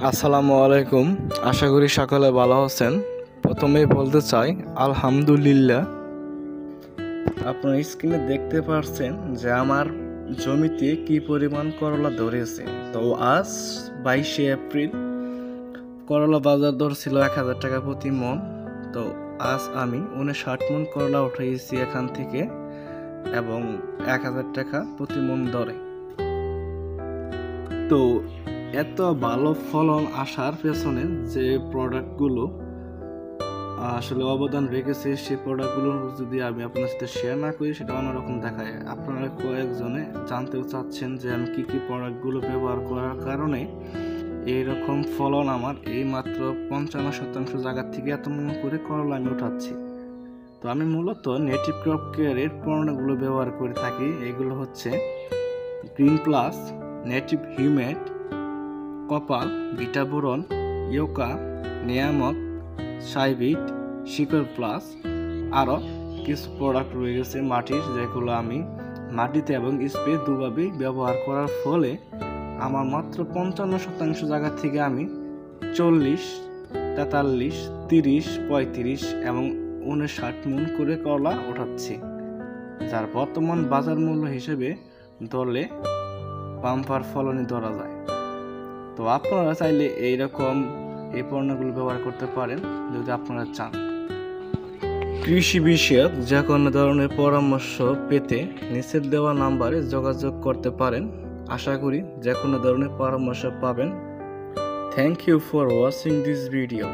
আসসালামু আলাইকুম। আশা করি সকলে ভালো আছেন। প্রথমেই বলতে চাই আলহামদুলিল্লাহ। আপনার স্ক্রিনে দেখতে পাচ্ছেন যে আমার জমিতে কি পরিমাণ করলা ধরেছে। তো আজ 22শে এপ্রিল করলা বাজার দর ছিল 1000 টাকা প্রতি মন। তো আজ আমি 59 মন করলা উঠিয়েছি এখান থেকে এবং 1000 টাকা প্রতি মন দরে। তো এত ভালো ফলন আসার পেছনে যে প্রোডাক্টগুলো আসলে অবদান রেখেছে, সেই প্রোডাক্টগুলো যদি আমি আপনার সাথে শেয়ার না করি সেটা অন্যরকম দেখায়। আপনারা কয়েকজনে জানতেও চাচ্ছেন যে আমি কি কি প্রোডাক্টগুলো ব্যবহার করার কারণে এইরকম ফলন আমার এই মাত্র 55% জায়গা থেকে এত মন করে করলা আমি উঠাচ্ছি। তো আমি মূলত নেটিভ ক্রপ কেয়ারের পণ্যগুলো ব্যবহার করে থাকি। এগুলো হচ্ছে গ্রিন প্লাস, নেটিভ হিউমেট, কপাল, ভিটাবোরন, ইয়োকা, নিয়ামক, সাইবিট, শিকড় প্লাস, আরও কিছু প্রোডাক্ট রয়ে গেছে মাটির, যেগুলো আমি মাটিতে এবং স্প্রে দুভাবেই ব্যবহার করার ফলে আমার মাত্র 55% জায়গা থেকে আমি 40, 43, 30, 35 এবং 59 মন করে করলা ওঠাচ্ছি, যার বর্তমান বাজার মূল্য হিসেবে ধরলে বাম্পার ফলনই ধরা যায়। তো আপনারা চাইলে এইরকম এই পণ্যগুলো ব্যবহার করতে পারেন যদি আপনারা চান। কৃষি বিষয়ক যে কোনো ধরনের পরামর্শ পেতে নিচের দেওয়া নাম্বারে যোগাযোগ করতে পারেন। আশা করি যে কোনো ধরনের পরামর্শ পাবেন। Thank you for watching this video.